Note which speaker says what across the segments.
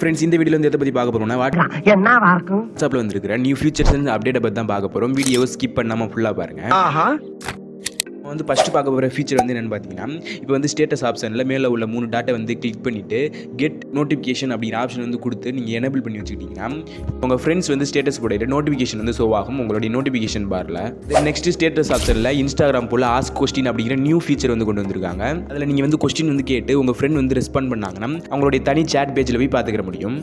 Speaker 1: Friends, இந்த வீடியோல வந்து எதை பற்றி பார்க்க போகிறோம்னா வாட்ஸ்அப்பில் வந்துருக்கிற நியூ ஃபீச்சர்ஸ் அண்ட் அப்டேட்டை பற்றி தான் பார்க்க போகிறோம். வீடியோவை ஸ்கிப் பண்ணாமல் ஃபுல்லாக பாருங்கள். வந்து ஃபஸ்ட்டு பார்க்க போகிற ஃபீச்சர் வந்து என்னென்னு பார்த்தீங்கன்னா, இப்போ வந்து ஸ்டேட்டஸ் ஆப்ஷனில் மேலே உள்ள 3 டாட்டை வந்து கிளிக் பண்ணிவிட்டு கெட் நோட்டிஃபிகேஷன் அப்படிங்கிற ஆப்ஷன் வந்து கொடுத்து நீங்கள் எனேபிள் பண்ணி வச்சுக்கிட்டிங்கன்னா உங்கள் ஃப்ரெண்ட்ஸ் வந்து ஸ்டேட்டஸ் போட நோட்டிஃபிகேஷன் வந்து ஷோ ஆகும் உங்களுடைய நோட்டிஃபிகேஷன் பாரில். நெக்ஸ்ட் ஸ்டேட்டஸ் ஆப்ஷனில் இன்ஸ்டாகிராம் போல் ஆஸ்க் கொஸ்டின் அப்படிங்கிற நியூ ஃபீச்சர் வந்து கொண்டு வந்திருக்காங்க. அதில் நீங்கள் வந்து கொஸ்டின் வந்து கேட்டு உங்கள் ஃப்ரெண்ட் வந்து ரெஸ்பாண்ட் பண்ணாங்கன்னா அவங்களுடைய தனி சேட் பேஜில் போய் பார்த்துக்கிற முடியும்.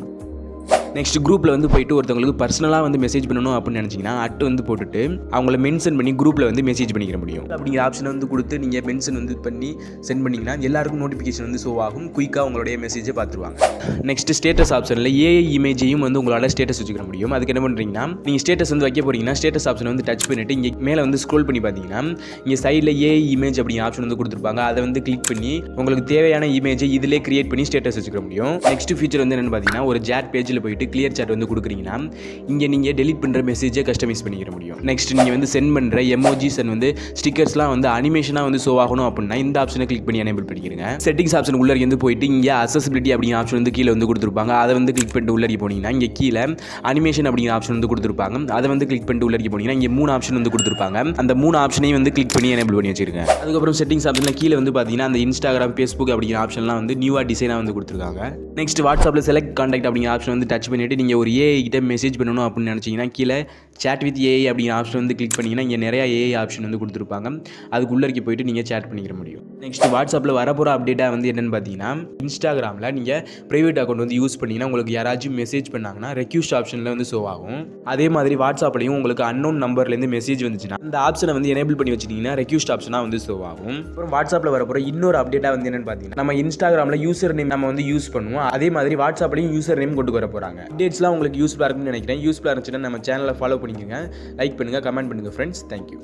Speaker 1: நெக்ஸ்ட் குரூப்பில் வந்து போய்ட்டு ஒருத்தவங்களுக்கு பர்சனலாக வந்து மெசேஜ் பண்ணணும் அப்படின்னு நினச்சிங்கன்னா அட்டு வந்து போட்டுட்டு அவங்கள மென்ஷன் பண்ணி குரூப்பில் வந்து மெசேஜ் பண்ணிக்கிற முடியும். அப்படிங்கிற ஆப்ஷனை வந்து கொடுத்து நீங்கள் மென்ஷன் வந்து பண்ணி சென்ட் பண்ணிங்கன்னா எல்லாருக்கும் நோட்டிஃபிகேஷன் வந்து ஷோ ஆகும். குயிக்காக உங்களுடைய மெசேஜை பார்த்துருவாங்க. நெக்ஸ்ட் ஸ்டேட்டஸ் ஆப்ஷனில் ஏஐ இமேஜையும் வந்து உங்களால் ஸ்டேட்டஸ் வச்சுக்கிற முடியும். அதுக்கு என்ன பண்ணுறீங்கன்னா, நீங்கள் ஸ்டேட்டஸ் வந்து வைக்க போகிறீங்கன்னா ஸ்டேட்டஸ் ஆப்ஷனை வந்து டச் பண்ணிவிட்டு இங்கே மேலே வந்து ஸ்க்ரோல் பண்ணி பார்த்தீங்கன்னா இங்கே சைடில் ஏஐ இமேஜ் அப்படிங்கிற ஆப்ஷன் வந்து கொடுத்துருப்பாங்க. அதை வந்து கிளிக் பண்ணி உங்களுக்கு தேவையான இமேஜை இதிலே கிரியேட் பண்ணி ஸ்டேட்டஸ் வச்சுக்கிற முடியும். நெக்ஸ்ட் ஃபீச்சர் வந்து என்னென்னு பார்த்தீங்கன்னா, ஒரு சேட் பேஜில் போயிட்டு கிளியர் சேட் வந்து கொடுக்குறீங்கன்னா இங்கே நீங்கள் டெலிட் பண்ணுற மெசேஜை கஸ்டமைஸ் பண்ணிக்கிற முடியும். நெக்ஸ்ட் நீங்கள் வந்து சென்ட் பண்ணுற எமோஜிஸ் அண்ட் வந்து ஸ்டிக்கர்ஸ்லாம் வந்து அனிமேஷனாக வந்து ஷோ ஆகணும் அப்படின்னா இந்த ஆப்ஷனை கிளிக் பண்ணி எனேபிள் பண்ணிக்கிறீங்க. செட்டிங்ஸ் ஆப்ஷன் உள்ளே இருந்து போயிட்டு இங்கே அக்சசிபிலிட்டி அப்படிங்கிற ஆப்ஷன் வந்து கீழே வந்து கொடுத்துருப்பாங்க. அதை வந்து கிளிக் பண்ணிட்டு உள்ளே போனீங்கன்னா இங்கே கீழே அனிமேஷன் அப்படிங்கிற ஆப்ஷன் வந்து கொடுத்துருப்பாங்க. அதை வந்து கிளிக் பண்ணிட்டு உள்ளே போனீங்கன்னா இங்கே 3 ஆப்ஷன் வந்து கொடுத்துருப்பாங்க. அந்த 3 ஆப்ஷனையும் வந்து கிளிக் பண்ணி எனேபிள் பண்ணி வச்சிருங்க. அதுக்கப்புறம் செட்டிங்ஸ் ஆப்ஷனில் கீழே வந்து பார்த்தீங்கன்னா அந்த இன்ஸ்டாகிராம், ஃபேஸ்புக் அப்படிங்கிற ஆப்ஷன்லாம் வந்து நியூவாக டிசைனாக வந்து கொடுத்துருக்காங்க. நெக்ஸ்ட் வாட்ஸ்அப்பில் செலக்ட் கான்டாக்ட் அப்படிங்கிற ஆப்ஷன் வந்து டச் பண்ணிட்டு நீங்கள் ஒரு ஏஐ கிட்ட மெசேஜ் பண்ணணும் அப்படின்னு நினச்சிங்கன்னா கீழே சேட் வித் ஏஐ அப்படிங்கிற ஆப்ஷன் வந்து கிளிக் பண்ணிங்கன்னா இங்கே நிறையா ஏஐ ஆப்ஷன் வந்து கொடுத்துருப்பாங்க. அதுக்குள்ளே போயிட்டு நீங்கள் சேட் பண்ணிக்கிற முடியும். நெக்ஸ்ட் வாட்ஸ்அப்பில் வரப்போகிற அப்டேட்டாக வந்து என்னென்னு பார்த்தீங்கன்னா, இன்ஸ்டாகிராமில் நீங்கள் ப்ரைவேட் அக்கௌண்ட் வந்து யூஸ் பண்ணிங்கன்னா உங்களுக்கு யாராச்சும் மெசேஜ் பண்ணாங்கன்னா ரெக்யூஸ்ட் ஆப்ஷனில் வந்து ஷோ ஆகும். அதே மாதிரி வாட்ஸ்அப்லையும் உங்களுக்கு அன்னோன் நம்பர்லேருந்து மெசேஜ் வந்துச்சுன்னா அந்த ஆப்ஷனை வந்து எனேபிள் பண்ணி வச்சிட்டிங்கன்னா ரெக்யூஸ்ட் ஆப்ஷனாக வந்து ஷோ ஆகும். அப்புறம் வாட்ஸ்அப்பில் வரப்போகிற இன்னொரு அப்டேட்டாக வந்து என்னென்னு பார்த்தீங்கன்னா, நம்ம இன்ஸ்டாகிராமில் யூசர் நேம் நம்ம வந்து யூஸ் பண்ணுவோம். அதே மாதிரி வாட்ஸ்அப்லையும் யூசர் நேம் கொண்டு வர போகிறாங்க. அப்டேட்ஸ்லாம் உங்களுக்கு யூஸ்ஃபுல்லாக இருக்குன்னு நினைக்கிறேன். யூஸ்ஃபுல்லாக இருந்துச்சுன்னா நம்ம சேனலை ஃபாலோ பண்ணிக்கோங்க, லைக் பண்ணுங்கள், கமெண்ட் பண்ணுங்கள் ஃப்ரெண்ட்ஸ். தேங்க்யூ.